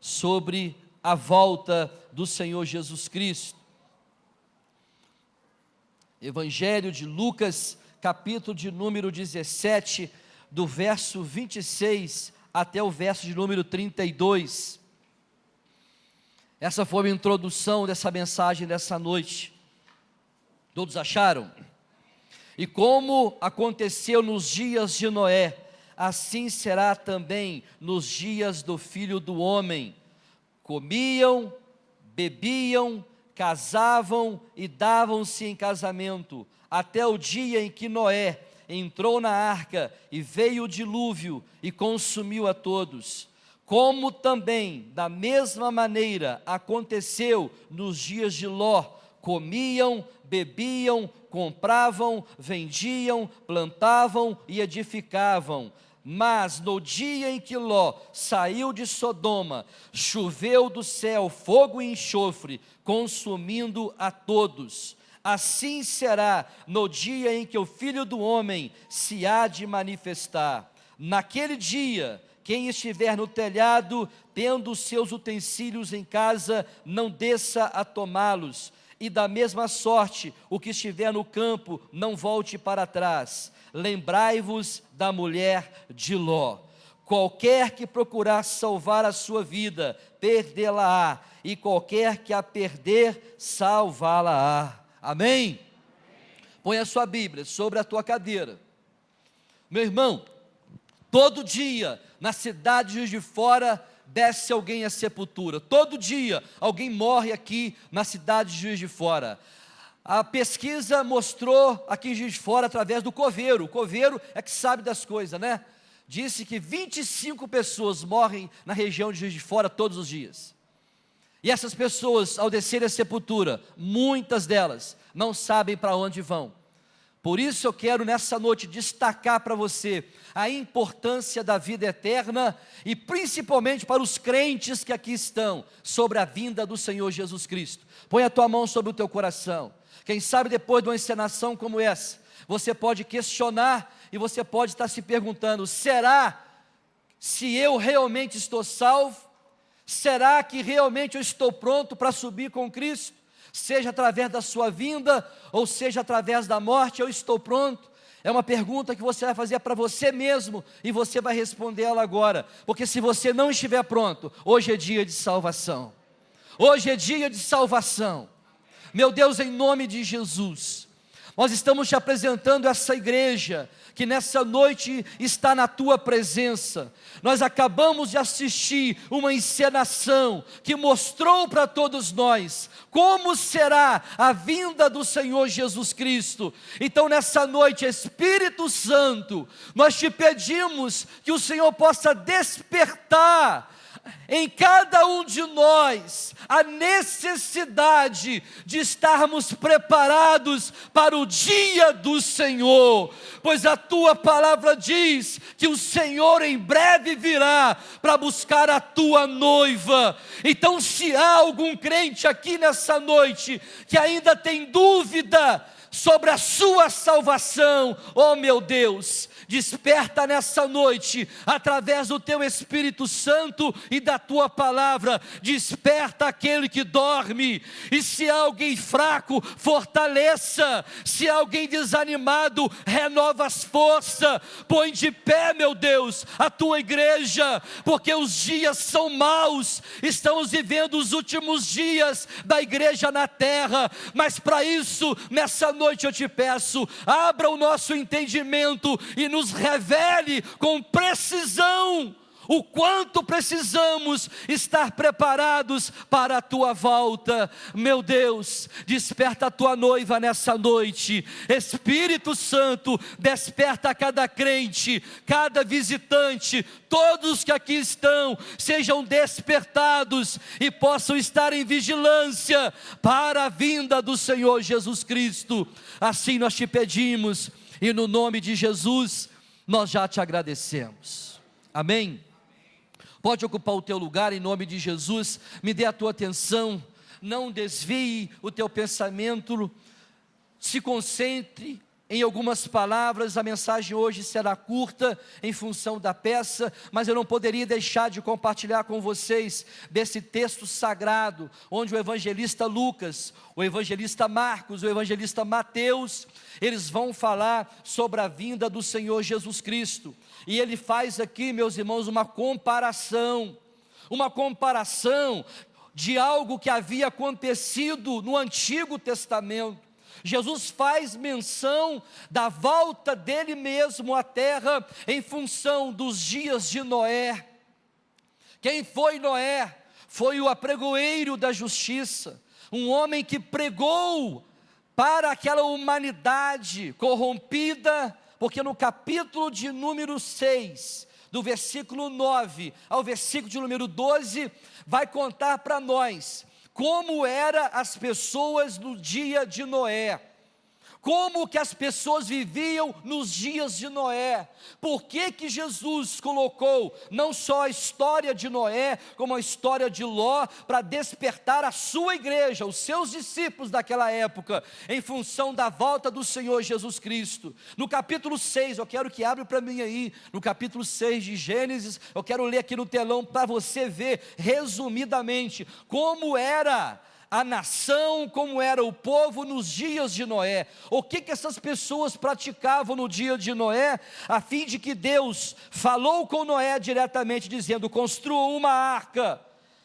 sobre a volta do Senhor Jesus Cristo. Evangelho de Lucas, capítulo de número 17, do verso 26 até o verso de número 32. Essa foi a introdução dessa mensagem dessa noite. Todos acharam? E como aconteceu nos dias de Noé, assim será também nos dias do Filho do Homem. Comiam, bebiam, casavam e davam-se em casamento, até o dia em que Noé entrou na arca e veio o dilúvio e consumiu a todos. Como também, da mesma maneira, aconteceu nos dias de Ló: comiam, bebiam, compravam, vendiam, plantavam e edificavam. Mas no dia em que Ló saiu de Sodoma, choveu do céu fogo e enxofre, consumindo a todos. Assim será no dia em que o Filho do Homem se há de manifestar. Naquele dia, quem estiver no telhado, tendo os seus utensílios em casa, não desça a tomá-los. E da mesma sorte, o que estiver no campo, não volte para trás. Lembrai-vos da mulher de Ló. Qualquer que procurar salvar a sua vida, perdê-la-á, e qualquer que a perder, salvá-la-á. Amém? Põe a sua Bíblia sobre a tua cadeira. Meu irmão, todo dia, na cidade de Juiz de Fora, desce alguém à sepultura. Todo dia, alguém morre aqui na cidade de Juiz de Fora. A pesquisa mostrou aqui em Juiz de Fora através do coveiro. O coveiro é que sabe das coisas, né? Disse que 25 pessoas morrem na região de Juiz de Fora todos os dias. E essas pessoas, ao descerem à sepultura, muitas delas não sabem para onde vão. Por isso eu quero nessa noite destacar para você a importância da vida eterna e principalmente para os crentes que aqui estão, sobre a vinda do Senhor Jesus Cristo. Põe a tua mão sobre o teu coração. Quem sabe depois de uma encenação como essa, você pode questionar e você pode estar se perguntando: será se eu realmente estou salvo? Será que realmente eu estou pronto para subir com Cristo? Seja através da sua vinda, ou seja através da morte, eu estou pronto? É uma pergunta que você vai fazer para você mesmo, e você vai responder ela agora, porque se você não estiver pronto, hoje é dia de salvação. Hoje é dia de salvação. Meu Deus, em nome de Jesus, nós estamos te apresentando essa igreja, que nessa noite está na tua presença. Nós acabamos de assistir uma encenação que mostrou para todos nós como será a vinda do Senhor Jesus Cristo. Então nessa noite, Espírito Santo, nós te pedimos que o Senhor possa despertar em cada um de nós a necessidade de estarmos preparados para o dia do Senhor, pois a tua palavra diz que o Senhor em breve virá para buscar a tua noiva. Então, se há algum crente aqui nessa noite que ainda tem dúvida sobre a sua salvação, oh meu Deus, desperta nessa noite, através do teu Espírito Santo e da tua palavra. Desperta aquele que dorme, e se há alguém fraco, fortaleça. Se há alguém desanimado, renova as forças. Põe de pé, meu Deus, a tua igreja, porque os dias são maus. Estamos vivendo os últimos dias da igreja na terra, mas para isso, nessa noite eu te peço, abra o nosso entendimento e nos revele com precisão o quanto precisamos estar preparados para a tua volta. Meu Deus, desperta a tua noiva nessa noite. Espírito Santo, desperta cada crente, cada visitante, todos que aqui estão, sejam despertados e possam estar em vigilância para a vinda do Senhor Jesus Cristo. Assim nós te pedimos, e no nome de Jesus, nós já te agradecemos. Amém? Pode ocupar o teu lugar em nome de Jesus. Me dê a tua atenção, não desvie o teu pensamento, se concentre Em algumas palavras, a mensagem hoje será curta em função da peça, mas eu não poderia deixar de compartilhar com vocês desse texto sagrado, onde o evangelista Lucas, o evangelista Marcos, o evangelista Mateus, eles vão falar sobre a vinda do Senhor Jesus Cristo. E ele faz aqui, meus irmãos, uma comparação de algo que havia acontecido no Antigo Testamento. Jesus faz menção da volta dele mesmo à terra em função dos dias de Noé. Quem foi Noé? Foi o apregoeiro da justiça, um homem que pregou para aquela humanidade corrompida, porque no capítulo de número 6, do versículo 9 ao versículo de número 12, vai contar para nós como eram as pessoas no dia de Noé, como que as pessoas viviam nos dias de Noé, por que Jesus colocou não só a história de Noé, como a história de Ló, para despertar a sua igreja, os seus discípulos daquela época, em função da volta do Senhor Jesus Cristo. No capítulo 6, eu quero que abra para mim aí, no capítulo 6 de Gênesis, eu quero ler aqui no telão para você ver resumidamente como era a nação, como era o povo nos dias de Noé, o que essas pessoas praticavam no dia de Noé, a fim de que Deus falou com Noé diretamente, dizendo: construa uma arca,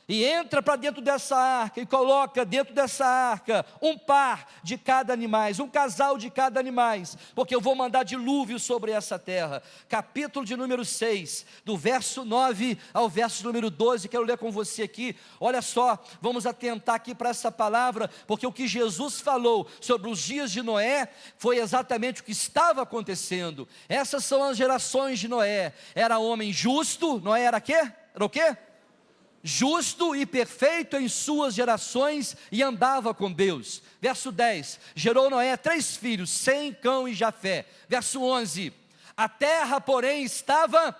e entra para dentro dessa arca, e coloca dentro dessa arca um par de cada animais, um casal de cada animais, porque eu vou mandar dilúvio sobre essa terra. Capítulo de número 6, do verso 9 ao verso número 12, quero ler com você aqui. Olha só, vamos atentar aqui para essa palavra, porque o que Jesus falou sobre os dias de Noé, foi exatamente o que estava acontecendo. Essas são as gerações de Noé. Era homem justo. Noé era quê? Era o quê? Justo e perfeito em suas gerações, e andava com Deus. Verso 10, gerou Noé 3 filhos, Sem, Cão e Jafé. Verso 11, a terra porém estava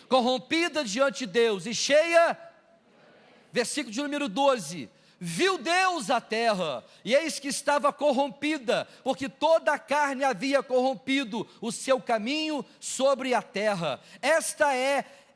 corrompida diante de Deus, e cheia. Versículo de número 12, viu Deus a terra, e eis que estava corrompida, porque toda a carne havia corrompido o seu caminho sobre a terra. Esta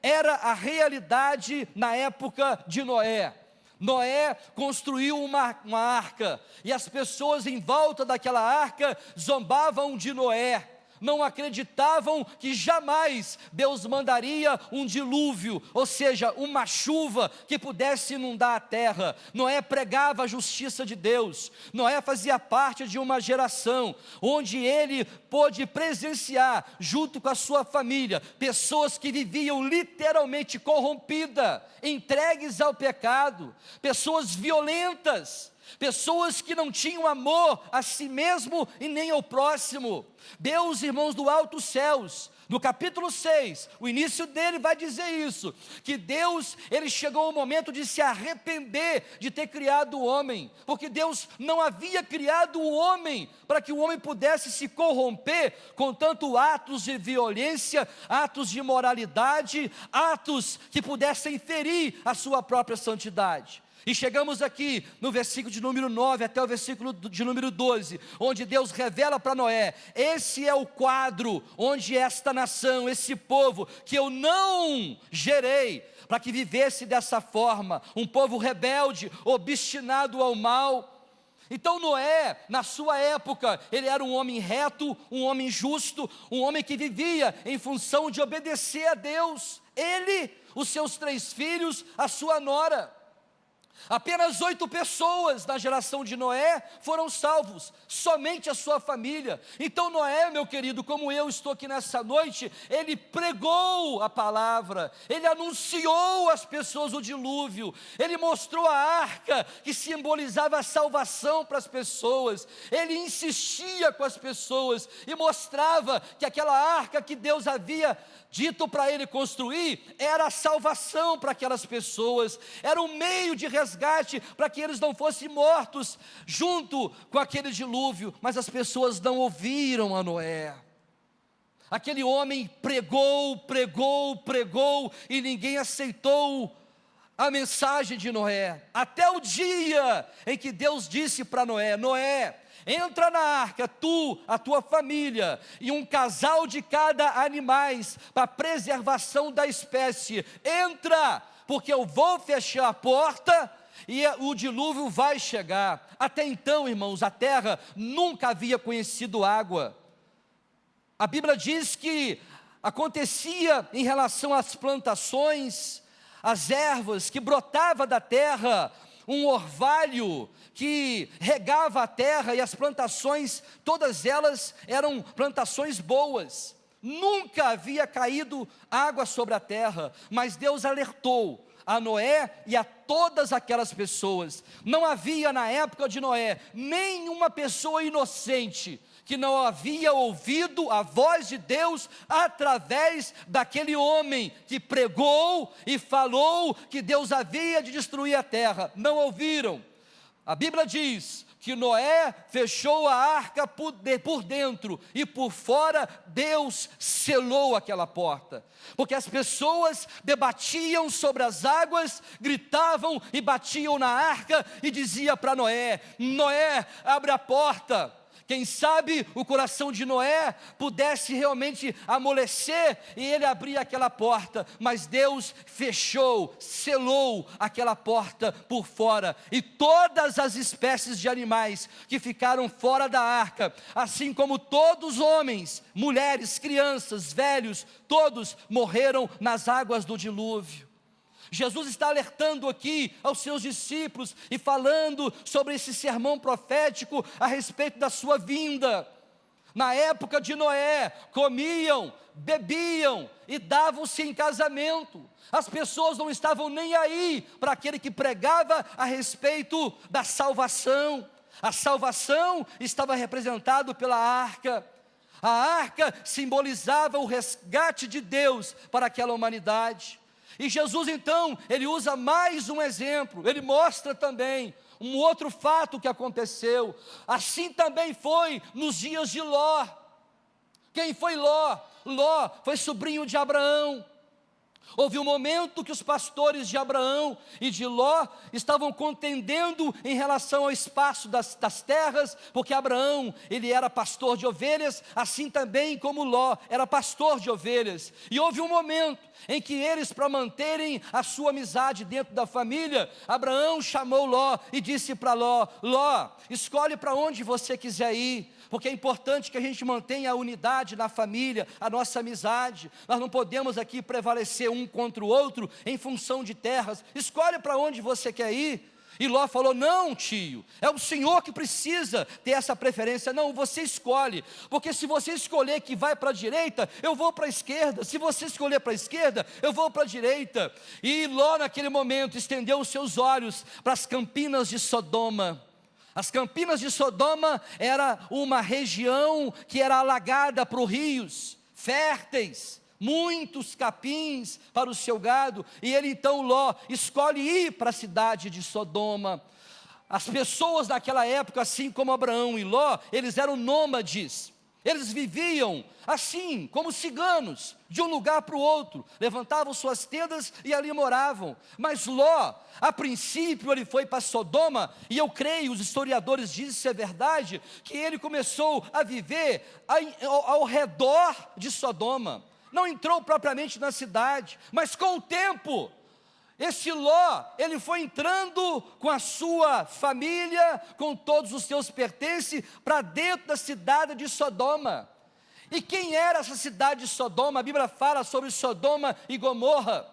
era a realidade na época de Noé. Noé construiu uma arca, e as pessoas em volta daquela arca zombavam de Noé, não acreditavam que jamais Deus mandaria um dilúvio, ou seja, uma chuva que pudesse inundar a terra. Noé pregava a justiça de Deus. Noé fazia parte de uma geração onde ele pôde presenciar, junto com a sua família, pessoas que viviam literalmente corrompidas, entregues ao pecado, pessoas violentas, pessoas que não tinham amor a si mesmo e nem ao próximo. Deus, irmãos, do alto céus, no capítulo 6, o início dele vai dizer isso, que Deus, ele chegou ao momento de se arrepender de ter criado o homem, porque Deus não havia criado o homem para que o homem pudesse se corromper com tanto atos de violência, atos de imoralidade, atos que pudessem ferir a sua própria santidade. E chegamos aqui no versículo de número 9 até o versículo de número 12, onde Deus revela para Noé: esse é o quadro onde esta nação, esse povo que eu não gerei para que vivesse dessa forma, um povo rebelde, obstinado ao mal. Então Noé, na sua época, ele era um homem reto, um homem justo, um homem que vivia em função de obedecer a Deus. Ele, os seus 3 filhos, a sua nora. Apenas 8 pessoas na geração de Noé foram salvos, somente a sua família. Então Noé, meu querido, como eu estou aqui nessa noite, ele pregou a palavra, ele anunciou às pessoas o dilúvio, ele mostrou a arca que simbolizava a salvação para as pessoas, ele insistia com as pessoas e mostrava que aquela arca que Deus havia dito para ele construir, era a salvação para aquelas pessoas, era um meio de resgate para que eles não fossem mortos junto com aquele dilúvio. Mas as pessoas não ouviram a Noé. Aquele homem pregou, e ninguém aceitou a mensagem de Noé, até o dia em que Deus disse para Noé: Noé, entra na arca, tu, a tua família, e um casal de cada animais, para preservação da espécie. Entra, porque eu vou fechar a porta e o dilúvio vai chegar. Até então, irmãos, a terra nunca havia conhecido água. A Bíblia diz que acontecia em relação às plantações, as ervas que brotava da terra, um orvalho que regava a terra, e as plantações, todas elas eram plantações boas. Nunca havia caído água sobre a terra, mas Deus alertou a Noé e a todas aquelas pessoas. Não havia na época de Noé nenhuma pessoa inocente que não havia ouvido a voz de Deus através daquele homem que pregou e falou que Deus havia de destruir a terra. Não ouviram. A Bíblia diz que Noé fechou a arca por dentro e por fora Deus selou aquela porta, porque as pessoas debatiam sobre as águas, gritavam e batiam na arca e dizia para Noé: Noé, abre a porta. Quem sabe o coração de Noé pudesse realmente amolecer e ele abrir aquela porta, mas Deus fechou, selou aquela porta por fora, e todas as espécies de animais que ficaram fora da arca, assim como todos os homens, mulheres, crianças, velhos, todos morreram nas águas do dilúvio. Jesus está alertando aqui aos seus discípulos e falando sobre esse sermão profético a respeito da sua vinda. Na época de Noé, comiam, bebiam e davam-se em casamento. As pessoas não estavam nem aí para aquele que pregava a respeito da salvação. A salvação estava representada pela arca. A arca simbolizava o resgate de Deus para aquela humanidade. E Jesus então, ele usa mais um exemplo, ele mostra também um outro fato que aconteceu. Assim também foi nos dias de Ló. Quem foi Ló? Ló foi sobrinho de Abraão. Houve um momento que os pastores de Abraão e de Ló estavam contendendo em relação ao espaço das terras, porque Abraão, ele era pastor de ovelhas, assim também como Ló era pastor de ovelhas. E houve um momento em que eles, para manterem a sua amizade dentro da família, Abraão chamou Ló e disse para Ló: Ló, escolhe para onde você quiser ir, porque é importante que a gente mantenha a unidade na família, a nossa amizade. Nós não podemos aqui prevalecer um contra o outro em função de terras. Escolhe para onde você quer ir. E Ló falou: não, tio, é o senhor que precisa ter essa preferência. Não, você escolhe, porque se você escolher que vai para a direita, eu vou para a esquerda. Se você escolher para a esquerda, eu vou para a direita. E Ló naquele momento estendeu os seus olhos para as campinas de Sodoma. As campinas de Sodoma era uma região que era alagada por rios férteis, muitos capins para o seu gado, e ele então, Ló, escolhe ir para a cidade de Sodoma. As pessoas naquela época, assim como Abraão e Ló, eles eram nômades, eles viviam assim, como ciganos, de um lugar para o outro, levantavam suas tendas e ali moravam. Mas Ló, a princípio ele foi para Sodoma, e eu creio, os historiadores dizem, se é verdade, que ele começou a viver ao redor de Sodoma. Não entrou propriamente na cidade, mas com o tempo, esse Ló, ele foi entrando com a sua família, com todos os seus pertences, para dentro da cidade de Sodoma. E quem era essa cidade de Sodoma? A Bíblia fala sobre Sodoma e Gomorra.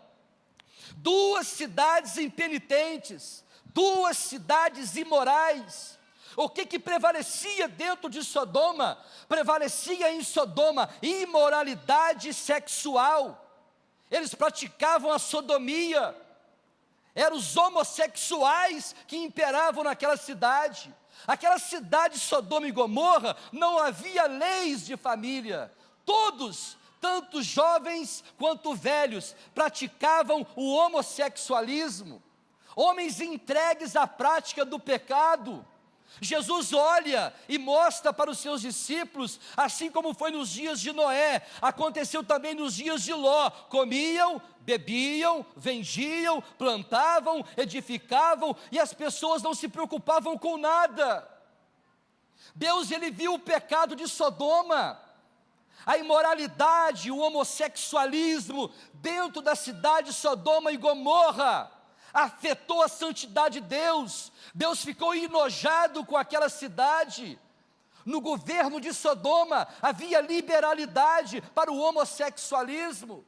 Duas cidades impenitentes, duas cidades imorais. O que prevalecia dentro de Sodoma? Prevalecia em Sodoma imoralidade sexual. Eles praticavam a sodomia. Eram os homossexuais que imperavam naquela cidade. Aquela cidade de Sodoma e Gomorra, não havia leis de família. Todos, tanto jovens quanto velhos, praticavam o homossexualismo. Homens entregues à prática do pecado. Jesus olha e mostra para os seus discípulos, assim como foi nos dias de Noé, aconteceu também nos dias de Ló. Comiam, bebiam, vendiam, plantavam, edificavam, e as pessoas não se preocupavam com nada. Deus, ele viu o pecado de Sodoma, a imoralidade, o homossexualismo dentro da cidade de Sodoma e Gomorra, afetou a santidade de Deus. Deus ficou enojado com aquela cidade. No governo de Sodoma havia liberalidade para o homossexualismo.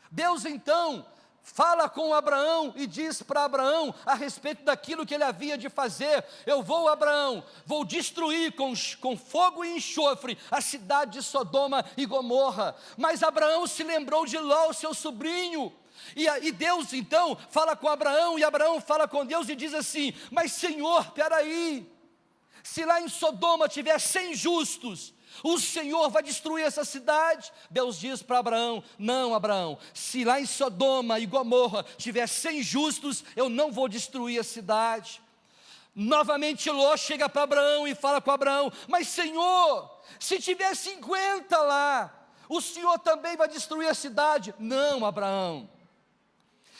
Deus então fala com Abraão e diz para Abraão a respeito daquilo que ele havia de fazer: eu vou, Abraão, vou destruir com fogo e enxofre a cidade de Sodoma e Gomorra. Mas Abraão se lembrou de Ló, o seu sobrinho. E Deus então fala com Abraão, e Abraão fala com Deus e diz assim: mas Senhor, peraí, se lá em Sodoma tiver 100 justos, o Senhor vai destruir essa cidade? Deus diz para Abraão: não, Abraão, se lá em Sodoma e Gomorra tiver 100 justos, eu não vou destruir a cidade. Novamente Ló chega para Abraão e fala com Abraão: mas Senhor, se tiver 50 lá, o Senhor também vai destruir a cidade? Não, Abraão,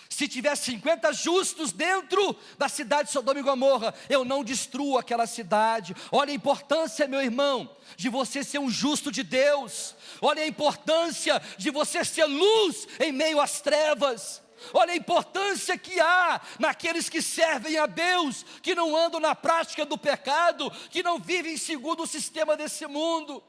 se tiver 50 justos dentro da cidade de Sodoma e Gomorra, eu não destruo aquela cidade. Olha a importância, meu irmão, de você ser um justo de Deus. Olha a importância de você ser luz em meio às trevas. Olha a importância que há naqueles que servem a Deus, que não andam na prática do pecado, que não vivem segundo o sistema desse mundo.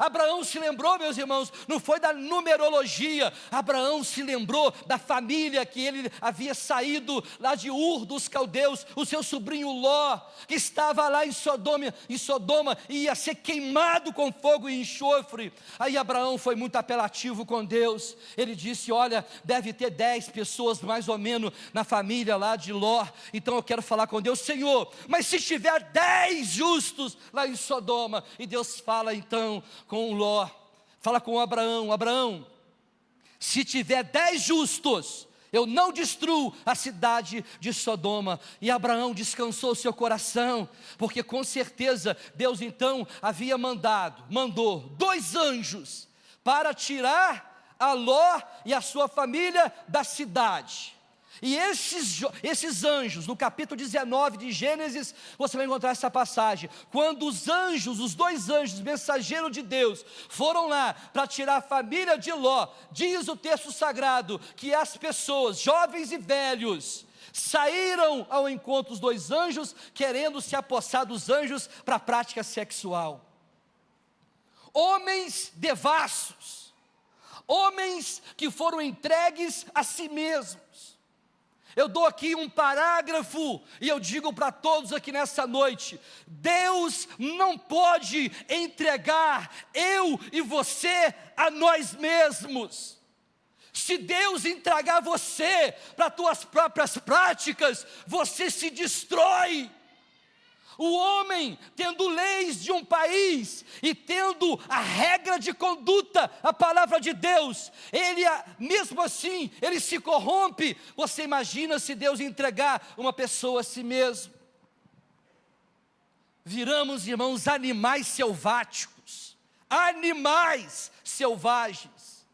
Abraão se lembrou, meus irmãos, não foi da numerologia. Abraão se lembrou da família que ele havia saído lá de Ur dos caldeus, o seu sobrinho Ló, que estava lá em Sodoma e ia ser queimado com fogo e enxofre. Aí Abraão foi muito apelativo com Deus. Ele disse: olha, deve ter 10 pessoas mais ou menos na família lá de Ló. Então eu quero falar com Deus: Senhor, mas se tiver 10 justos lá em Sodoma? E Deus fala então com Ló, fala com Abraão: Abraão, se tiver 10 justos, eu não destruo a cidade de Sodoma. E Abraão descansou seu coração, porque com certeza Deus então havia mandou 2 anjos para tirar a Ló e a sua família da cidade. E esses anjos, no capítulo 19 de Gênesis, você vai encontrar essa passagem. Quando os 2 anjos, mensageiros de Deus, foram lá para tirar a família de Ló, diz o texto sagrado que as pessoas, jovens e velhos, saíram ao encontro dos 2 anjos, querendo se apossar dos anjos para a prática sexual. Homens devassos, homens que foram entregues a si mesmos. Eu dou aqui um parágrafo e eu digo para todos aqui nessa noite: Deus não pode entregar eu e você a nós mesmos. Se Deus entregar você para as tuas próprias práticas, você se destrói. O homem, tendo leis de um país e tendo a regra de conduta, a palavra de Deus, ele mesmo assim, ele se corrompe. Você imagina se Deus entregar uma pessoa a si mesmo? Viramos, irmãos, animais selváticos, animais selvagens.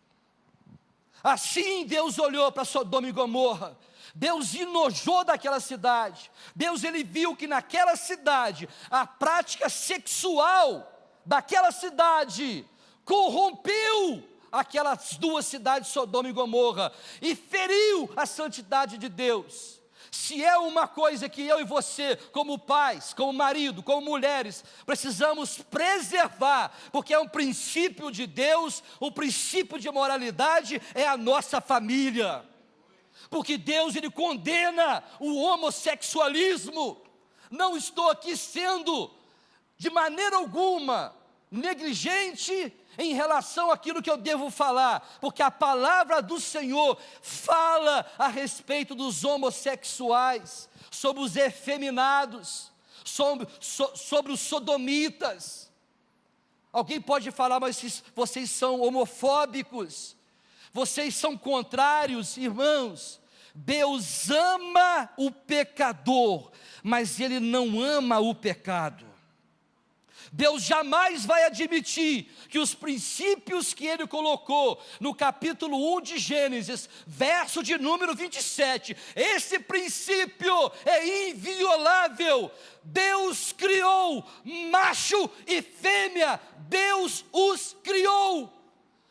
Assim Deus olhou para Sodoma e Gomorra. Deus enojou daquela cidade. Deus, ele viu que naquela cidade a prática sexual daquela cidade corrompeu aquelas 2 cidades, Sodoma e Gomorra, e feriu a santidade de Deus. Se é uma coisa que eu e você, como pais, como marido, como mulheres, precisamos preservar, porque é um princípio de Deus, o princípio de moralidade é a nossa família. Porque Deus, ele condena o homossexualismo. Não estou aqui sendo de maneira alguma negligente em relação àquilo que eu devo falar, porque a palavra do Senhor fala a respeito dos homossexuais, sobre os efeminados, sobre os sodomitas. Alguém pode falar: mas vocês são homofóbicos, vocês são contrários. Irmãos, Deus ama o pecador, mas Ele não ama o pecado. Deus jamais vai admitir que os princípios que Ele colocou no capítulo 1 de Gênesis, verso de número 27, esse princípio é inviolável. Deus criou macho e fêmea, Deus os criou,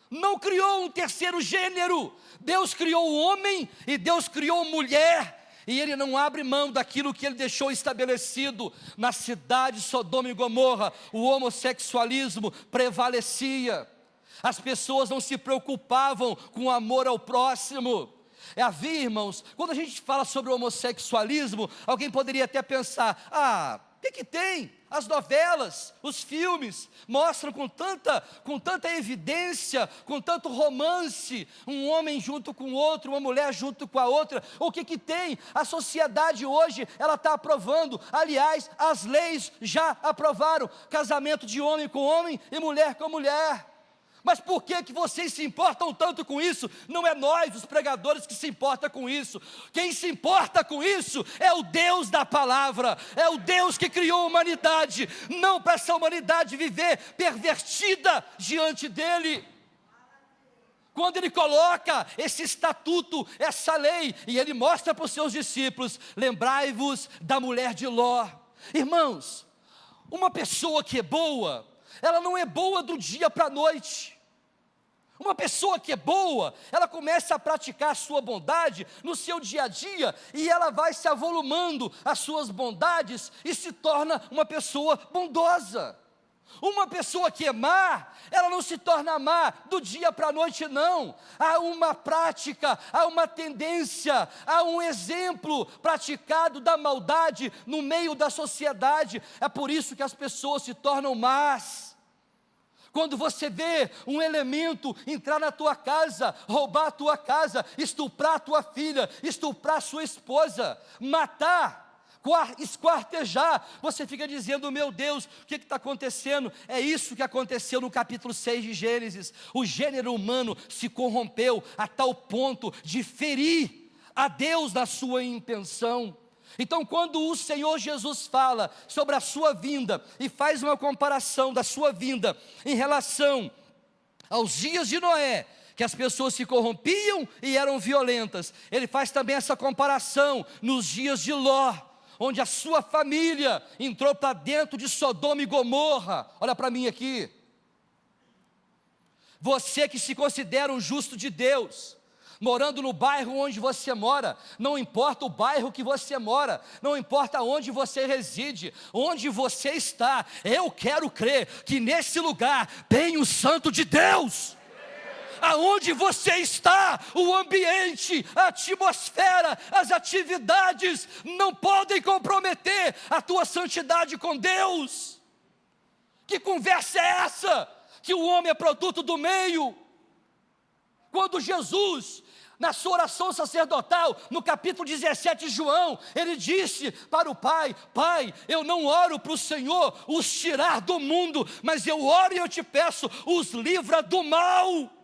não criou um terceiro gênero. Deus criou o homem e Deus criou mulher. E Ele não abre mão daquilo que Ele deixou estabelecido. Na cidade de Sodoma e Gomorra, o homossexualismo prevalecia. As pessoas não se preocupavam com o amor ao próximo. Havia, irmãos, quando a gente fala sobre o homossexualismo, alguém poderia até pensar: o que tem? As novelas, os filmes, mostram com tanta evidência, com tanto romance, um homem junto com o outro, uma mulher junto com a outra. O que tem? A sociedade hoje, ela está aprovando. Aliás, as leis já aprovaram casamento de homem com homem e mulher com mulher. Mas por que vocês se importam tanto com isso? Não é nós, os pregadores, que se importa com isso. Quem se importa com isso é o Deus da palavra, é o Deus que criou a humanidade, não para essa humanidade viver pervertida diante dEle. Quando Ele coloca esse estatuto, essa lei, e Ele mostra para os seus discípulos: lembrai-vos da mulher de Ló. Irmãos, uma pessoa que é boa, ela não é boa do dia para a noite. Uma pessoa que é boa, ela começa a praticar a sua bondade no seu dia a dia, e ela vai se avolumando as suas bondades e se torna uma pessoa bondosa. Uma pessoa que é má, ela não se torna má do dia para a noite, não. Há uma prática, há uma tendência, há um exemplo praticado da maldade no meio da sociedade. É por isso que as pessoas se tornam más. Quando você vê um elemento entrar na tua casa, roubar a tua casa, estuprar a tua filha, estuprar a sua esposa, matar, esquartejar, você fica dizendo: meu Deus, o que está acontecendo? É isso que aconteceu no capítulo 6 de Gênesis. O gênero humano se corrompeu a tal ponto de ferir a Deus na sua intenção. Então, quando o Senhor Jesus fala sobre a sua vinda e faz uma comparação da sua vinda em relação aos dias de Noé, que as pessoas se corrompiam e eram violentas, Ele faz também essa comparação nos dias de Ló, onde a sua família entrou para dentro de Sodoma e Gomorra. Olha para mim aqui. Você que se considera um justo de Deus, morando no bairro onde você mora, não importa o bairro que você mora, não importa onde você reside, onde você está, eu quero crer que nesse lugar tem o Santo de Deus. Aonde você está, o ambiente, a atmosfera, as atividades não podem comprometer a tua santidade com Deus. Que conversa é essa? Que o homem é produto do meio. Quando Jesus, na sua oração sacerdotal, no capítulo 17 de João, Ele disse para o Pai: Pai, eu não oro para o Senhor os tirar do mundo, mas eu oro e eu te peço, os livra do mal.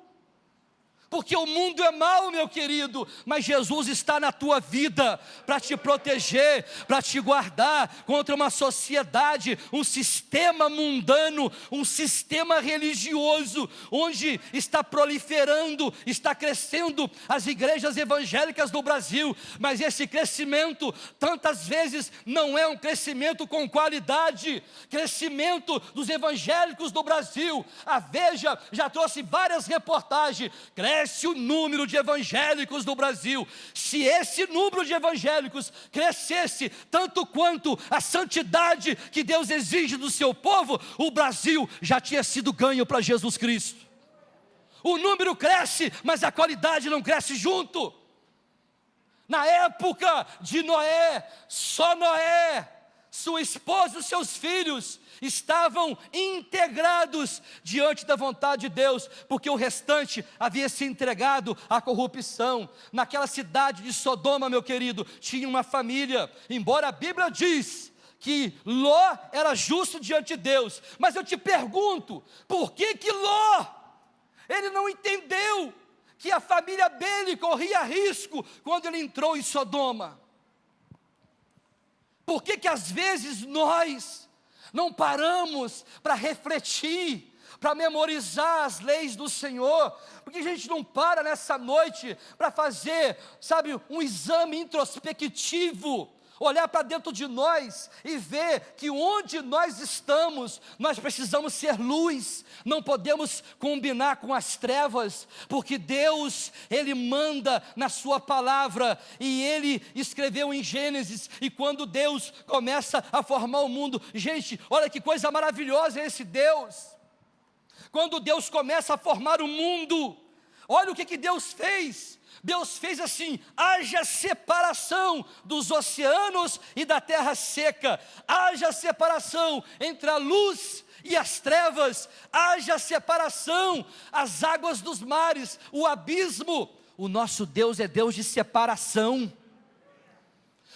Porque o mundo é mau, meu querido, mas Jesus está na tua vida para te proteger, para te guardar contra uma sociedade, um sistema mundano, um sistema religioso, onde está proliferando, está crescendo as igrejas evangélicas do Brasil. Mas esse crescimento, tantas vezes, não é um crescimento com qualidade. Crescimento dos evangélicos do Brasil, a Veja já trouxe várias reportagens: cresce o número de evangélicos no Brasil. Se esse número de evangélicos crescesse tanto quanto a santidade que Deus exige do seu povo, o Brasil já tinha sido ganho para Jesus Cristo. O número cresce, mas a qualidade não cresce junto. Na época de Noé, só Noé, sua esposa e os seus filhos estavam integrados diante da vontade de Deus, porque o restante havia se entregado à corrupção. Naquela cidade de Sodoma, meu querido, tinha uma família, embora a Bíblia diz que Ló era justo diante de Deus, mas eu te pergunto, por que Ló, ele não entendeu que a família dele corria risco quando ele entrou em Sodoma? Por que às vezes nós não paramos para refletir, para memorizar as leis do Senhor, porque a gente não para nessa noite para fazer, sabe, um exame introspectivo, olhar para dentro de nós e ver que onde nós estamos, nós precisamos ser luz, não podemos combinar com as trevas, porque Deus, Ele manda na sua palavra, e Ele escreveu em Gênesis, e quando Deus começa a formar o mundo, gente, olha que coisa maravilhosa é esse Deus. Quando Deus começa a formar o mundo, olha o que Deus fez. Deus fez assim: haja separação dos oceanos e da terra seca, haja separação entre a luz e as trevas, haja separação, as águas dos mares, o abismo. O nosso Deus é Deus de separação.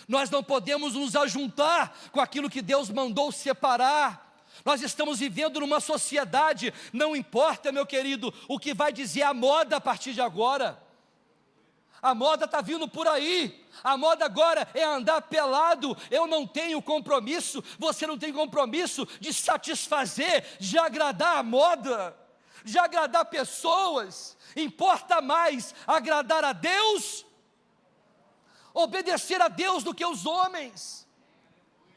Nós não podemos nos ajuntar com aquilo que Deus mandou separar. Nós estamos vivendo numa sociedade, não importa, meu querido, o que vai dizer a moda a partir de agora. A moda está vindo por aí, a moda agora é andar pelado. Eu não tenho compromisso, você não tem compromisso de satisfazer, de agradar a moda, de agradar pessoas. Importa mais agradar a Deus, obedecer a Deus do que os homens.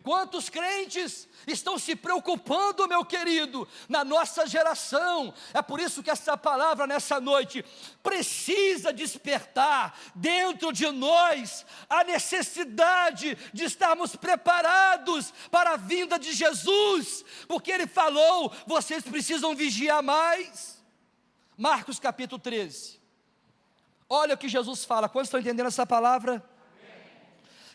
Quantos crentes estão se preocupando, meu querido, na nossa geração? É por isso que essa palavra nessa noite precisa despertar dentro de nós a necessidade de estarmos preparados para a vinda de Jesus, porque Ele falou: vocês precisam vigiar mais. Marcos capítulo 13, olha o que Jesus fala. Quantos estão entendendo essa palavra? Amém.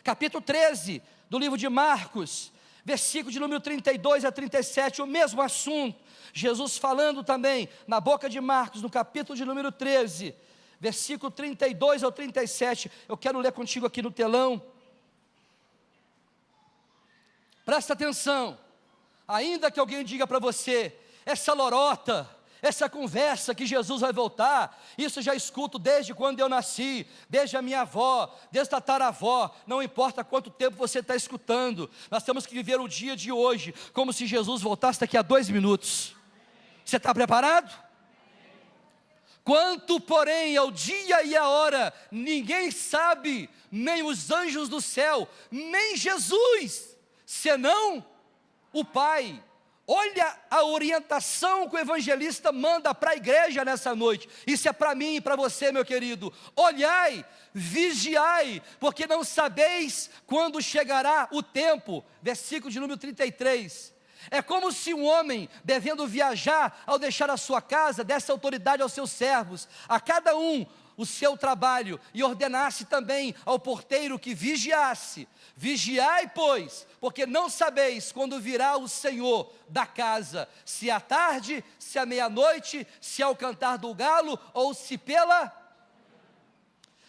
Capítulo 13 do livro de Marcos, versículo de número 32 a 37, o mesmo assunto, Jesus falando também, na boca de Marcos, no capítulo de número 13, versículo 32 ao 37, eu quero ler contigo aqui no telão, presta atenção, ainda que alguém diga para você, essa lorota, essa conversa que Jesus vai voltar, isso eu já escuto desde quando eu nasci, desde a minha avó, desde a tataravó, não importa quanto tempo você está escutando, nós temos que viver o dia de hoje, como se Jesus voltasse daqui a 2 minutos, você está preparado? Quanto porém ao dia e a hora, ninguém sabe, nem os anjos do céu, nem Jesus, senão o Pai. Olha a orientação que o evangelista manda para a igreja nessa noite. Isso é para mim e para você, meu querido. Olhai, vigiai, porque não sabeis quando chegará o tempo. Versículo de número 33. É como se um homem, devendo viajar, ao deixar a sua casa, desse autoridade aos seus servos, a cada um o seu trabalho, e ordenasse também ao porteiro que vigiasse. Vigiai, pois, porque não sabeis quando virá o Senhor da casa, se à tarde, se à meia-noite, se ao cantar do galo, ou se pela...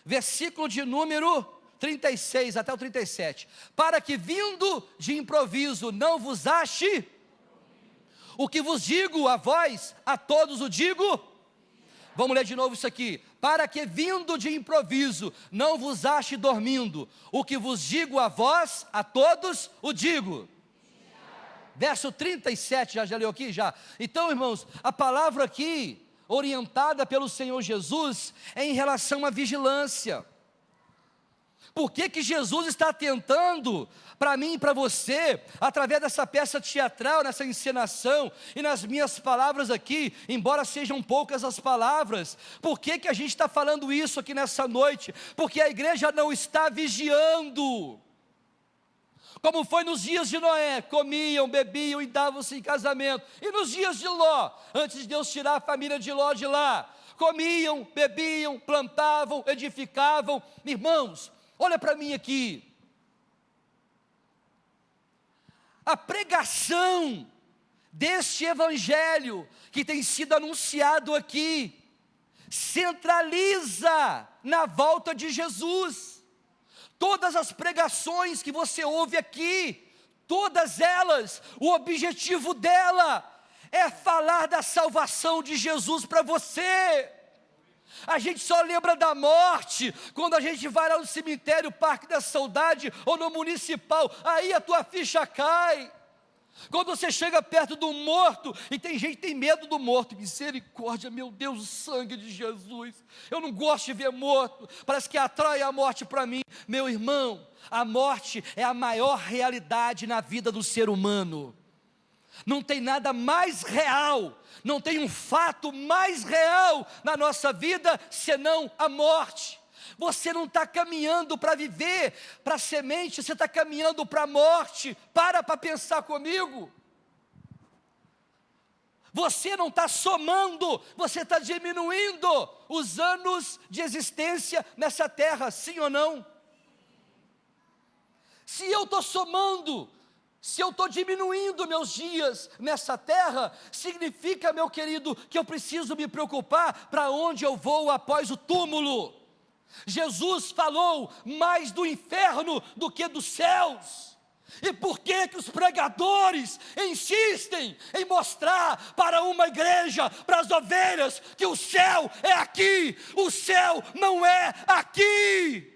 Versículo de número 36 até o 37. Para que vindo de improviso não vos ache, o que vos digo a vós, a todos o digo. Vamos ler de novo isso aqui. Para que vindo de improviso não vos ache dormindo, o que vos digo a vós, a todos o digo. Verso 37, já leu aqui? Já. Então, irmãos, a palavra aqui, orientada pelo Senhor Jesus, é em relação à vigilância. Por que Jesus está tentando, para mim e para você, através dessa peça teatral, nessa encenação, e nas minhas palavras aqui, embora sejam poucas as palavras, por que a gente está falando isso aqui nessa noite? Porque a igreja não está vigiando, como foi nos dias de Noé, comiam, bebiam e davam-se em casamento, e nos dias de Ló, antes de Deus tirar a família de Ló de lá, comiam, bebiam, plantavam, edificavam. Irmãos, olha para mim aqui, a pregação deste evangelho que tem sido anunciado aqui, centraliza na volta de Jesus. Todas as pregações que você ouve aqui, todas elas, o objetivo dela é falar da salvação de Jesus para você. A gente só lembra da morte quando a gente vai lá no cemitério, Parque da Saudade, ou no municipal, aí a tua ficha cai. Quando você chega perto do morto, e tem gente que tem medo do morto, misericórdia, meu Deus, o sangue de Jesus, eu não gosto de ver morto, parece que atrai a morte para mim. Meu irmão, a morte é a maior realidade na vida do ser humano. Não tem nada mais real, não tem um fato mais real na nossa vida, senão a morte. Você não está caminhando para viver, para a semente, você está caminhando para a morte. Para pensar comigo. Você não está somando, você está diminuindo os anos de existência nessa terra, sim ou não? Se eu estou somando, se eu estou diminuindo meus dias nessa terra, significa, meu querido, que eu preciso me preocupar para onde eu vou após o túmulo. Jesus falou mais do inferno do que dos céus. E por que os pregadores insistem em mostrar para uma igreja, para as ovelhas, que o céu é aqui? O céu não é aqui.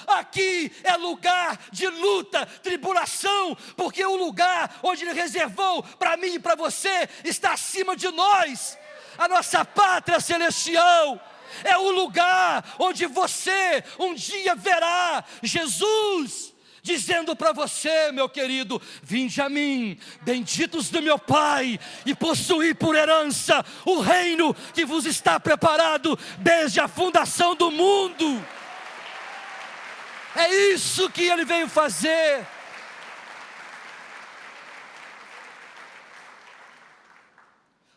Aqui é lugar de luta, tribulação, porque o lugar onde Ele reservou para mim e para você está acima de nós. A nossa pátria celestial é o lugar onde você um dia verá Jesus dizendo para você, meu querido: vinde a mim, benditos do meu Pai, e possuí por herança o reino que vos está preparado desde a fundação do mundo. É isso que Ele veio fazer.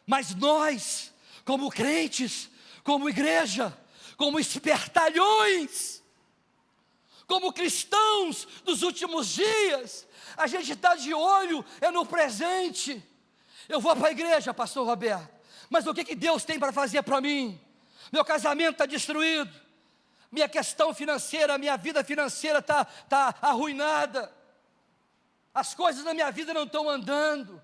Mas nós, como crentes, como igreja, como espertalhões, como cristãos dos últimos dias, a gente está de olho no presente. Eu vou para a igreja, pastor Roberto, mas o que Deus tem para fazer para mim? Meu casamento está destruído, minha questão financeira, minha vida financeira está arruinada, as coisas na minha vida não estão andando.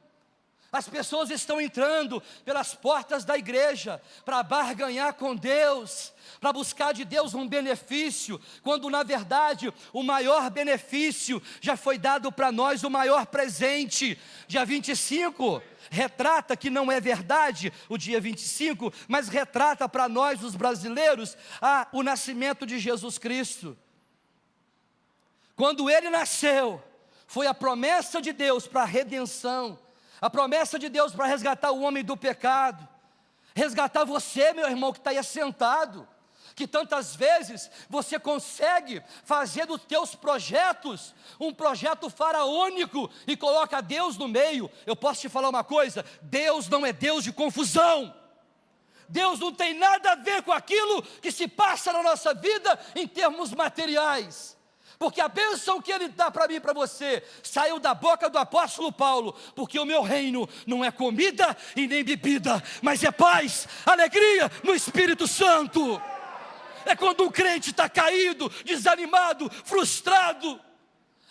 As pessoas estão entrando pelas portas da igreja para barganhar com Deus, para buscar de Deus um benefício, quando na verdade o maior benefício já foi dado para nós, o maior presente. Dia 25 retrata, que não é verdade o dia 25, mas retrata para nós os brasileiros o nascimento de Jesus Cristo. Quando Ele nasceu, foi a promessa de Deus para a redenção, a promessa de Deus para resgatar o homem do pecado, resgatar você, meu irmão, que está aí assentado, que tantas vezes você consegue fazer dos teus projetos um projeto faraônico e coloca Deus no meio. Eu posso te falar uma coisa: Deus não é Deus de confusão. Deus não tem nada a ver com aquilo que se passa na nossa vida em termos materiais. Porque a bênção que Ele dá para mim e para você saiu da boca do apóstolo Paulo. Porque o meu reino não é comida e nem bebida, mas é paz, alegria no Espírito Santo. É quando um crente está caído, desanimado, frustrado,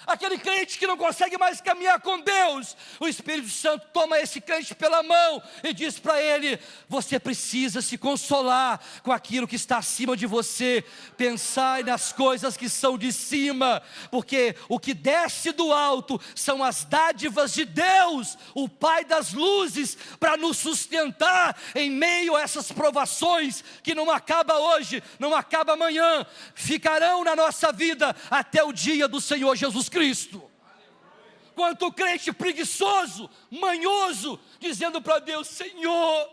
aquele crente que não consegue mais caminhar com Deus, o Espírito Santo toma esse crente pela mão e diz para ele: você precisa se consolar com aquilo que está acima de você, pensai nas coisas que são de cima, porque o que desce do alto são as dádivas de Deus, o Pai das luzes, para nos sustentar em meio a essas provações que não acaba hoje, não acaba amanhã, ficarão na nossa vida até o dia do Senhor Jesus Cristo. Quanto crente preguiçoso, manhoso, dizendo para Deus: Senhor,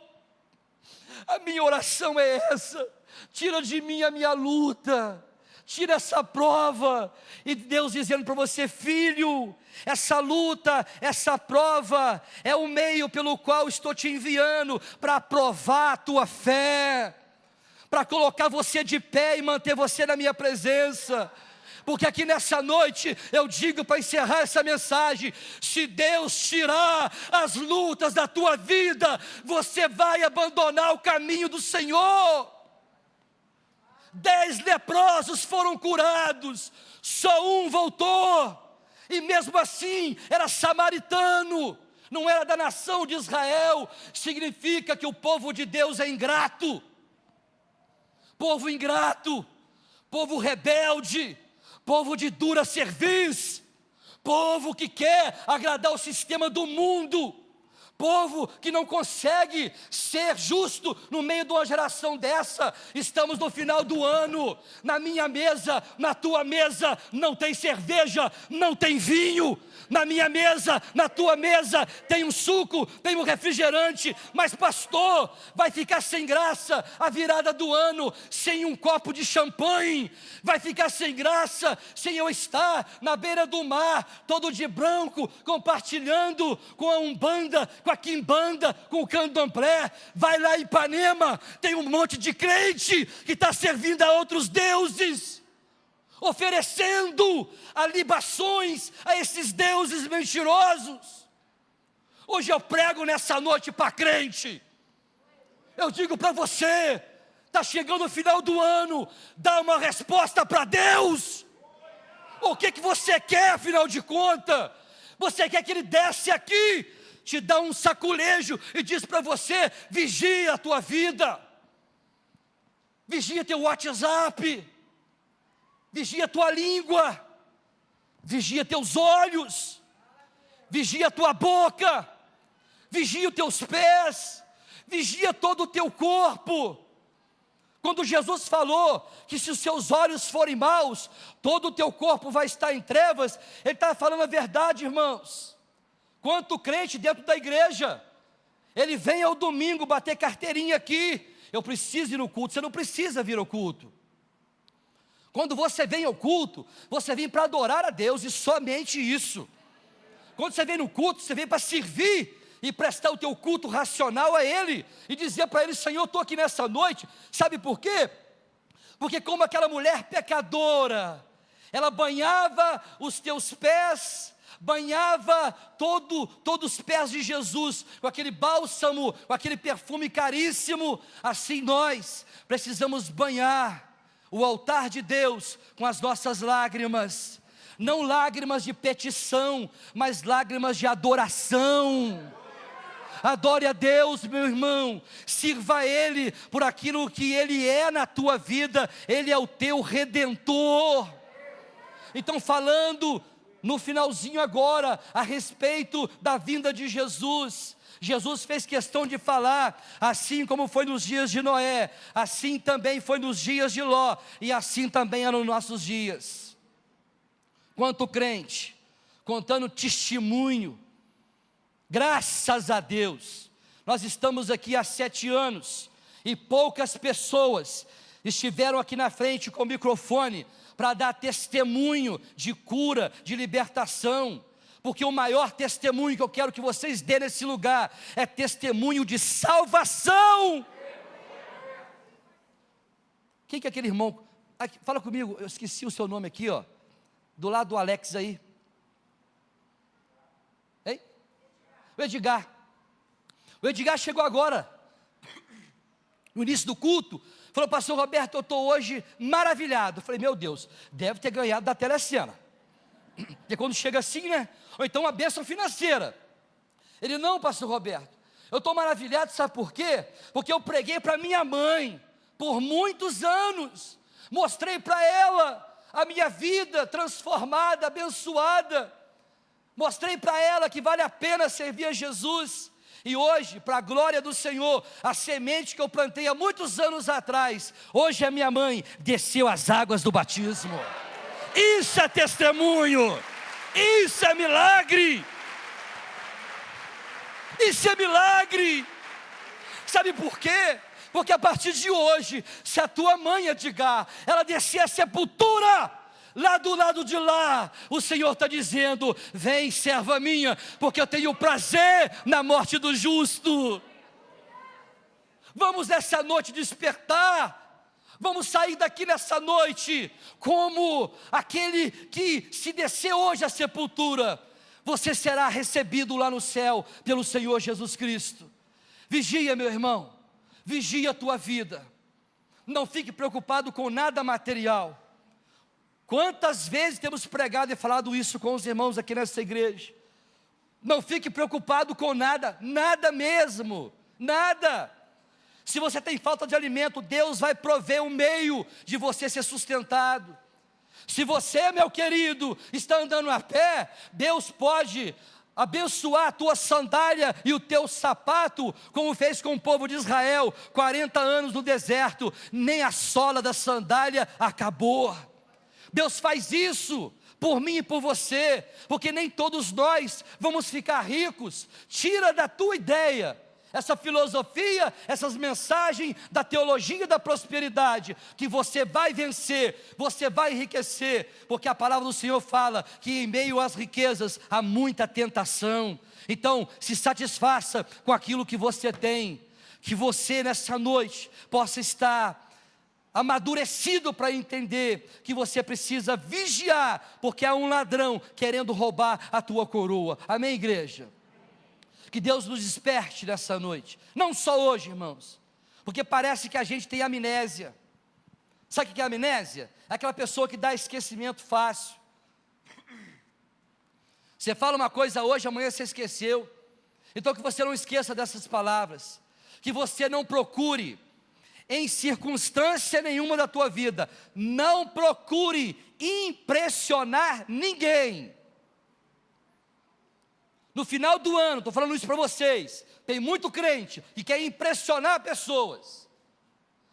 a minha oração é essa, tira de mim a minha luta, tira essa prova. E Deus dizendo para você: filho, essa luta, essa prova é o meio pelo qual estou te enviando para provar a tua fé, para colocar você de pé e manter você na minha presença. Porque aqui nessa noite eu digo, para encerrar essa mensagem: se Deus tirar as lutas da tua vida, você vai abandonar o caminho do Senhor. 10 leprosos foram curados, só um voltou, e mesmo assim era samaritano, não era da nação de Israel. Significa que o povo de Deus é ingrato, povo rebelde, povo de dura cerviz, povo que quer agradar o sistema do mundo, povo que não consegue ser justo no meio de uma geração dessa. Estamos no final do ano, na minha mesa, na tua mesa, não tem cerveja, não tem vinho. Na minha mesa, na tua mesa, tem um suco, tem um refrigerante, mas pastor, vai ficar sem graça a virada do ano, sem um copo de champanhe, vai ficar sem graça, sem eu estar na beira do mar, todo de branco, compartilhando com a Umbanda, com a Quimbanda, com o Candomblé. Vai lá em Ipanema, tem um monte de crente que está servindo a outros deuses, oferecendo libações a esses deuses mentirosos. Hoje eu prego nessa noite para crente, eu digo para você, está chegando o final do ano, dá uma resposta para Deus. O que você quer, afinal de contas? Você quer que Ele desce aqui, te dá um saculejo e diz para você: vigia a tua vida, vigia teu WhatsApp, vigia a tua língua, vigia teus olhos, vigia a tua boca, vigia os teus pés, vigia todo o teu corpo. Quando Jesus falou que se os seus olhos forem maus, todo o teu corpo vai estar em trevas, Ele está falando a verdade, irmãos. Quanto crente dentro da igreja, ele vem ao domingo bater carteirinha aqui: eu preciso ir no culto. Você não precisa vir ao culto. Quando você vem ao culto, você vem para adorar a Deus, e somente isso. Quando você vem no culto, você vem para servir e prestar o teu culto racional a Ele, e dizer para Ele: Senhor, eu estou aqui nessa noite. Sabe por quê? Porque como aquela mulher pecadora, ela banhava os teus pés, banhava todos os pés de Jesus, com aquele bálsamo, com aquele perfume caríssimo. Assim nós precisamos banhar o altar de Deus com as nossas lágrimas, não lágrimas de petição, mas lágrimas de adoração. Adore a Deus, meu irmão, sirva a Ele por aquilo que Ele é na tua vida. Ele é o teu Redentor. Então, falando no finalzinho agora a respeito da vinda de Jesus, Jesus fez questão de falar: assim como foi nos dias de Noé, assim também foi nos dias de Ló, e assim também é nos nossos dias. Quanto crente, contando testemunho, graças a Deus, nós estamos aqui há 7 anos, e poucas pessoas estiveram aqui na frente com o microfone para dar testemunho de cura, de libertação. Porque o maior testemunho que eu quero que vocês dêem nesse lugar é testemunho de salvação. Quem que é aquele irmão? Aqui, fala comigo, eu esqueci o seu nome aqui, ó, do lado do Alex aí. Hein? O Edgar. O Edgar chegou agora, no início do culto. Falou: pastor Roberto, eu estou hoje maravilhado. Eu falei: meu Deus, deve ter ganhado da Telecena. Porque quando chega assim, né? Ou então uma bênção financeira. Ele: não, pastor Roberto, eu estou maravilhado, sabe por quê? Porque eu preguei para minha mãe por muitos anos, mostrei para ela a minha vida transformada, abençoada, mostrei para ela que vale a pena servir a Jesus. E hoje, para a glória do Senhor, a semente que eu plantei há muitos anos atrás, hoje a minha mãe desceu as águas do batismo. Isso é testemunho, isso é milagre, isso é milagre. Sabe por quê? Porque a partir de hoje, se a tua mãe, Edgar, ela descer a sepultura, lá do lado de lá, o Senhor está dizendo: vem, serva minha, porque eu tenho prazer na morte do justo. Vamos nessa noite despertar. Vamos sair daqui nessa noite como aquele que, se descer hoje à sepultura, você será recebido lá no céu pelo Senhor Jesus Cristo. Vigia, meu irmão, vigia a tua vida. Não fique preocupado com nada material. Quantas vezes temos pregado e falado isso com os irmãos aqui nessa igreja? Não fique preocupado com nada, nada mesmo, nada. Se você tem falta de alimento, Deus vai prover um meio de você ser sustentado. Se você, meu querido, está andando a pé, Deus pode abençoar a tua sandália e o teu sapato, como fez com o povo de Israel, 40 anos no deserto, nem a sola da sandália acabou. Deus faz isso por mim e por você, porque nem todos nós vamos ficar ricos. Tira da tua ideia essa filosofia, essas mensagens da teologia da prosperidade, que você vai vencer, você vai enriquecer, porque a palavra do Senhor fala que em meio às riquezas há muita tentação. Então se satisfaça com aquilo que você tem, que você nessa noite possa estar amadurecido para entender que você precisa vigiar, porque há um ladrão querendo roubar a tua coroa. Amém, igreja? Que Deus nos desperte nessa noite, não só hoje, irmãos, porque parece que a gente tem amnésia. Sabe o que é amnésia? É aquela pessoa que dá esquecimento fácil. Você fala uma coisa hoje, amanhã você esqueceu. Então que você não esqueça dessas palavras, que você não procure em circunstância nenhuma da tua vida, não procure impressionar ninguém. No final do ano, estou falando isso para vocês, tem muito crente que quer impressionar pessoas.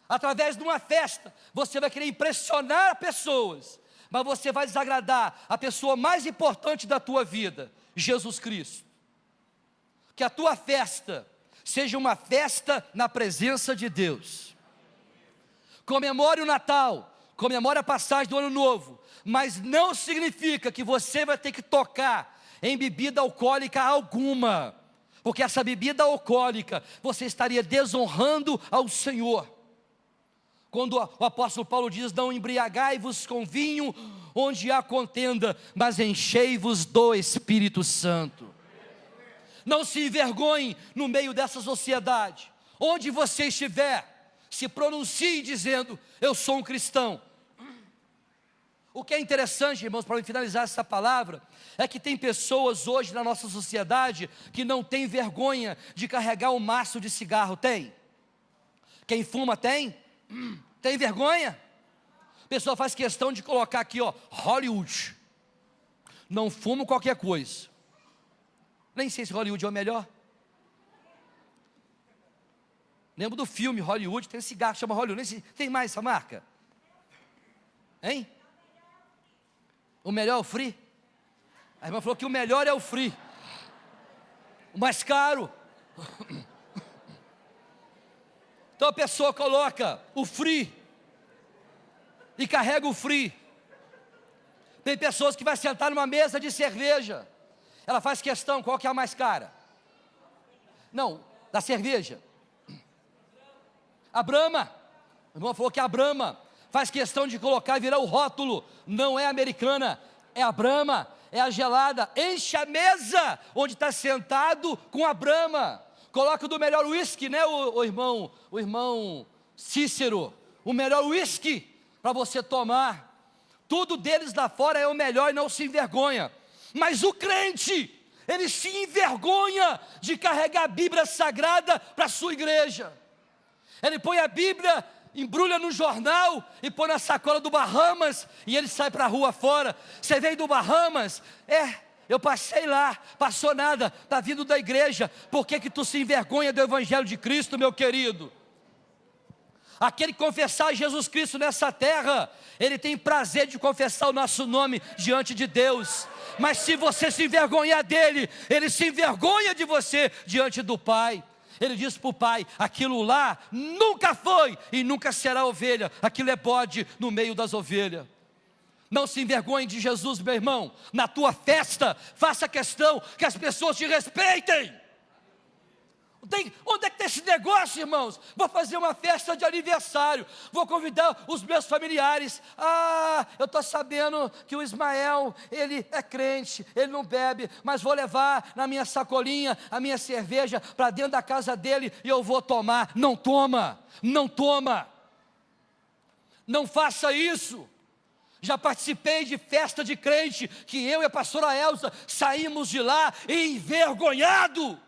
Através de uma festa, você vai querer impressionar pessoas, mas você vai desagradar a pessoa mais importante da tua vida, Jesus Cristo. Que a tua festa seja uma festa na presença de Deus. Comemore o Natal, comemore a passagem do Ano Novo, mas não significa que você vai ter que tocar em bebida alcoólica alguma, porque essa bebida alcoólica, você estaria desonrando ao Senhor. Quando o apóstolo Paulo diz, não embriagai-vos com vinho, onde há contenda, mas enchei-vos do Espírito Santo. Não se envergonhe no meio dessa sociedade, onde você estiver, se pronuncie dizendo, eu sou um cristão. O que é interessante, irmãos, para finalizar essa palavra, é que tem pessoas hoje na nossa sociedade que não tem vergonha de carregar um maço de cigarro. Tem? Quem fuma tem? Tem vergonha? A pessoa faz questão de colocar aqui, ó, Hollywood. Não fumo qualquer coisa. Nem sei se Hollywood é o melhor. Lembro do filme Hollywood, tem um cigarro que chama Hollywood. Nem sei, tem mais essa marca? Hein? O melhor é o Free? A irmã falou que o melhor é o Free, o mais caro. Então a pessoa coloca o Free e carrega o Free. Tem pessoas que vai sentar numa mesa de cerveja, ela faz questão, qual que é a mais cara? Não, da cerveja. A Brahma. A irmã falou que a Brahma faz questão de colocar e virar o rótulo, não é americana, é a Brahma, é a gelada. Enche a mesa onde está sentado com a Brahma. Coloca do melhor uísque, né, o irmão Cícero, o melhor uísque para você tomar. Tudo deles lá fora é o melhor e não se envergonha. Mas o crente, ele se envergonha de carregar a Bíblia Sagrada para a sua igreja. Ele põe a Bíblia, embrulha no jornal e põe na sacola do Bahamas e ele sai para a rua fora. Você veio do Bahamas? Eu passei lá, passou nada, está vindo da igreja. Por que tu se envergonha do Evangelho de Cristo, meu querido? Aquele que confessar Jesus Cristo nessa terra, ele tem prazer de confessar o nosso nome diante de Deus. Mas se você se envergonhar dele, ele se envergonha de você diante do Pai. Ele diz para o pai, aquilo lá nunca foi e nunca será ovelha, aquilo é bode no meio das ovelhas. Não se envergonhe de Jesus, meu irmão. Na tua festa, faça questão que as pessoas te respeitem. Onde é que tem esse negócio, irmãos? Vou fazer uma festa de aniversário, vou convidar os meus familiares. Eu estou sabendo que o Ismael, ele é crente, ele não bebe, mas vou levar na minha sacolinha a minha cerveja para dentro da casa dele e eu vou tomar. Não toma, não toma, não faça isso. Já participei de festa de crente, que eu e a pastora Elza saímos de lá envergonhado.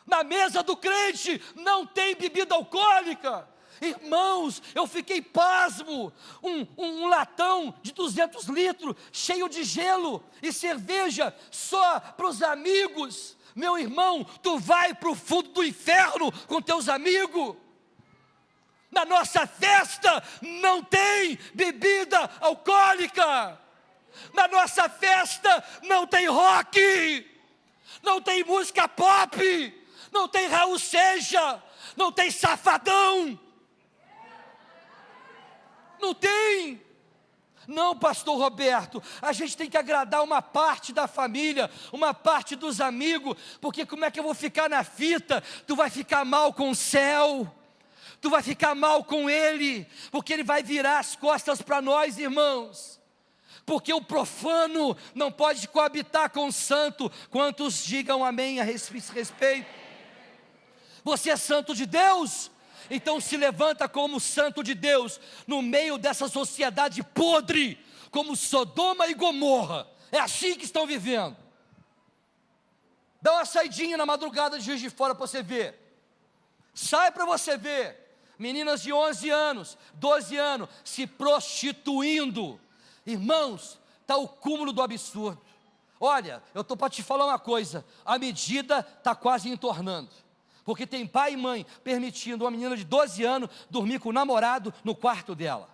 Na mesa do crente não tem bebida alcoólica. Irmãos, eu fiquei pasmo, um latão de 200 litros, cheio de gelo e cerveja, só para os amigos. Meu irmão, tu vai para o fundo do inferno com teus amigos. Na nossa festa não tem bebida alcoólica, na nossa festa não tem rock, não tem música pop, não tem Raul Seixas, não tem Safadão, não tem. Não, pastor Roberto, a gente tem que agradar uma parte da família, uma parte dos amigos, porque como é que eu vou ficar na fita? Tu vai ficar mal com o céu, tu vai ficar mal com ele, porque ele vai virar as costas para nós, irmãos. Porque o profano não pode coabitar com o santo. Quantos digam amém a esse respeito? Você é santo de Deus? Então se levanta como santo de Deus, no meio dessa sociedade podre, como Sodoma e Gomorra. É assim que estão vivendo. Dá uma saidinha na madrugada de Juiz de Fora para você ver. Sai para você ver. Meninas de 11 anos, 12 anos, se prostituindo. Irmãos, está o cúmulo do absurdo. Olha, eu estou para te falar uma coisa, a medida está quase entornando. Porque tem pai e mãe permitindo uma menina de 12 anos dormir com o namorado no quarto dela.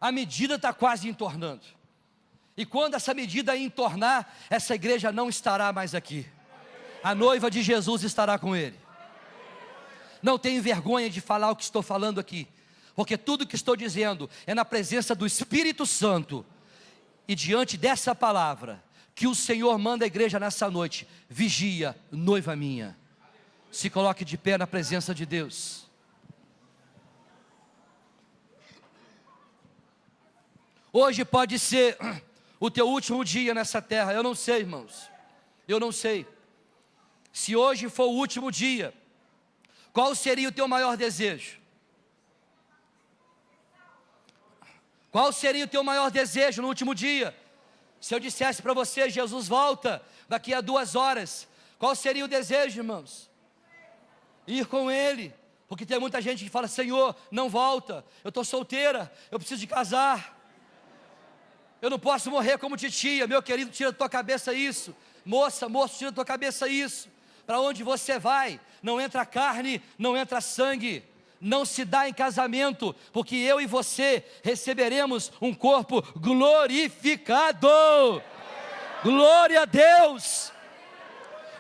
A medida está quase entornando. E quando essa medida entornar, essa igreja não estará mais aqui. A noiva de Jesus estará com ele. Não tenho vergonha de falar o que estou falando aqui, porque tudo que estou dizendo é na presença do Espírito Santo. E diante dessa palavra, que o Senhor manda à igreja nessa noite: vigia, noiva minha. Se coloque de pé na presença de Deus. Hoje pode ser o teu último dia nessa terra. Eu não sei, irmãos. Eu não sei. Se hoje for o último dia, qual seria o teu maior desejo? Qual seria o teu maior desejo no último dia? Se eu dissesse para você: Jesus volta daqui a 2 horas, qual seria o desejo, irmãos? Ir com Ele. Porque tem muita gente que fala: Senhor, não volta, eu estou solteira, eu preciso de casar, eu não posso morrer como titia. Meu querido, tira da tua cabeça isso. Moça, moço, tira da tua cabeça isso. Para onde você vai, não entra carne, não entra sangue, não se dá em casamento, porque eu e você receberemos um corpo glorificado. Glória a Deus.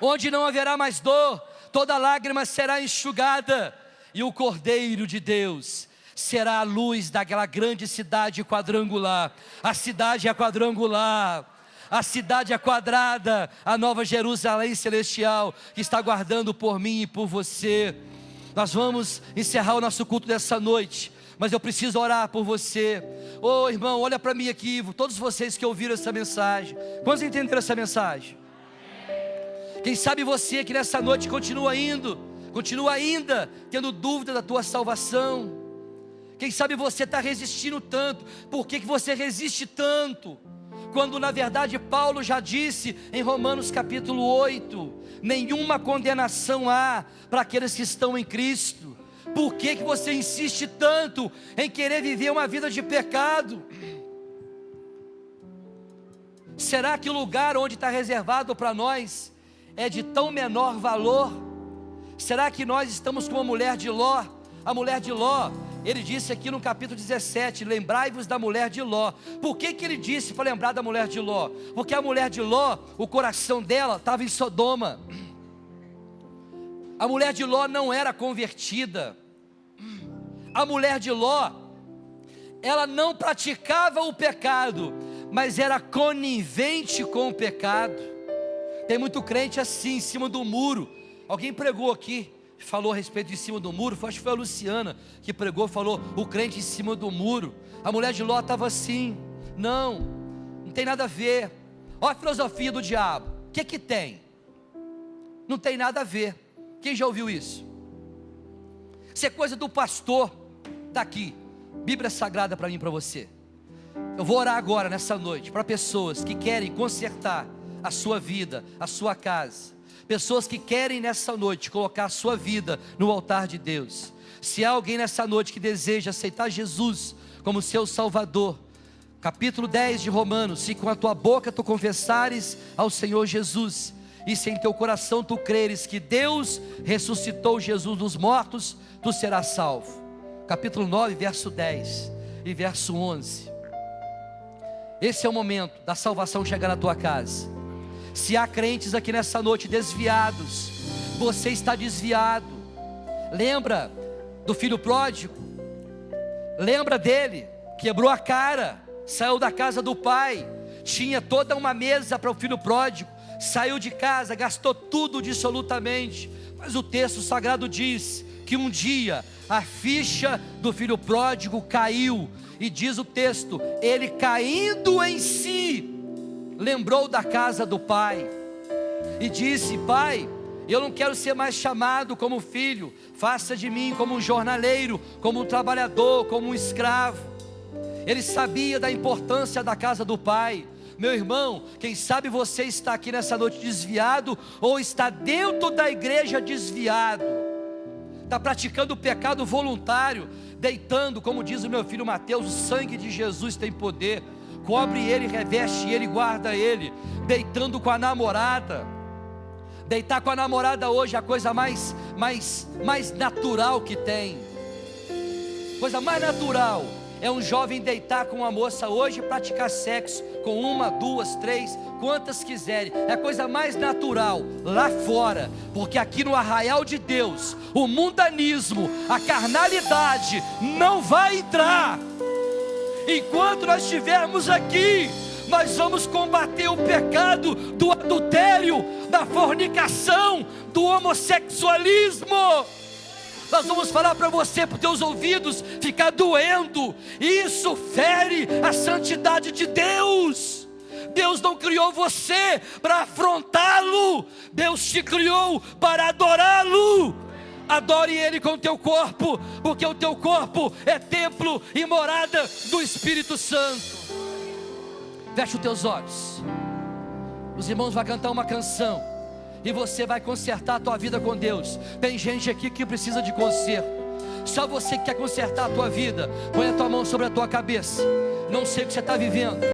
Onde não haverá mais dor, toda lágrima será enxugada, e o Cordeiro de Deus será a luz daquela grande cidade quadrangular. A cidade é quadrangular, a cidade é quadrada, a nova Jerusalém celestial, que está aguardando por mim e por você. Nós vamos encerrar o nosso culto dessa noite, mas eu preciso orar por você. Ô irmão, olha para mim aqui, todos vocês que ouviram essa mensagem, quantos entenderam essa mensagem? Quem sabe você que nessa noite continua ainda tendo dúvida da tua salvação. Quem sabe você está resistindo tanto. Por que você resiste tanto? Quando na verdade Paulo já disse em Romanos capítulo 8: nenhuma condenação há para aqueles que estão em Cristo. Por que você insiste tanto em querer viver uma vida de pecado? Será que o lugar onde está reservado para nós é de tão menor valor? Será que nós estamos como a mulher de Ló? A mulher de Ló, ele disse aqui no capítulo 17: lembrai-vos da mulher de Ló. Por que ele disse para lembrar da mulher de Ló? Porque a mulher de Ló, o coração dela estava em Sodoma. A mulher de Ló não era convertida. A mulher de Ló, ela não praticava o pecado, mas era conivente com o pecado. Tem muito crente assim, em cima do muro. Alguém pregou aqui, falou a respeito de cima do muro. Acho que foi a Luciana que pregou, falou: o crente em cima do muro. A mulher de Ló estava assim. Não tem nada a ver. Olha a filosofia do diabo. O que tem? Não tem nada a ver. Quem já ouviu isso? Isso é coisa do pastor. Está aqui, Bíblia Sagrada para mim e para você. Eu vou orar agora nessa noite para pessoas que querem consertar a sua vida, a sua casa. Pessoas que querem nessa noite colocar a sua vida no altar de Deus. Se há alguém nessa noite que deseja aceitar Jesus como seu Salvador, capítulo 10 de Romanos: se com a tua boca tu confessares ao Senhor Jesus, e se em teu coração tu creres que Deus ressuscitou Jesus dos mortos, tu serás salvo. Capítulo 9, verso 10 e verso 11. Esse é o momento da salvação chegar na tua casa. Se há crentes aqui nessa noite desviados, você está desviado. Lembra do filho pródigo? Lembra dele? Quebrou a cara, saiu da casa do pai, tinha toda uma mesa para o filho pródigo, saiu de casa, gastou tudo absolutamente. Mas o texto sagrado diz que um dia a ficha do filho pródigo caiu, e diz o texto: ele caindo em si, lembrou da casa do pai, e disse: pai, eu não quero ser mais chamado como filho, faça de mim como um jornaleiro, como um trabalhador, como um escravo. Ele sabia da importância da casa do pai. Meu irmão, quem sabe você está aqui nessa noite desviado, ou está dentro da igreja desviado, está praticando o pecado voluntário, deitando, como diz o meu filho Mateus: o sangue de Jesus tem poder, cobre ele, reveste ele, guarda ele. Deitando com a namorada. Deitar com a namorada hoje é a coisa mais natural que tem. Coisa mais natural é um jovem deitar com uma moça hoje e praticar sexo com uma, duas, três, quantas quiserem. É a coisa mais natural lá fora, porque aqui no arraial de Deus, o mundanismo, a carnalidade não vai entrar. Enquanto nós estivermos aqui, nós vamos combater o pecado do adultério, da fornicação, do homossexualismo. Nós vamos falar para você, para os teus ouvidos ficar doendo. Isso fere a santidade de Deus. Deus não criou você para afrontá-lo. Deus te criou para adorá-lo. Adore Ele com o teu corpo, porque o teu corpo é templo e morada do Espírito Santo. Feche os teus olhos. Os irmãos vão cantar uma canção e você vai consertar a tua vida com Deus. Tem gente aqui que precisa de conserto. Só você que quer consertar a tua vida, põe a tua mão sobre a tua cabeça. Não sei o que você está vivendo.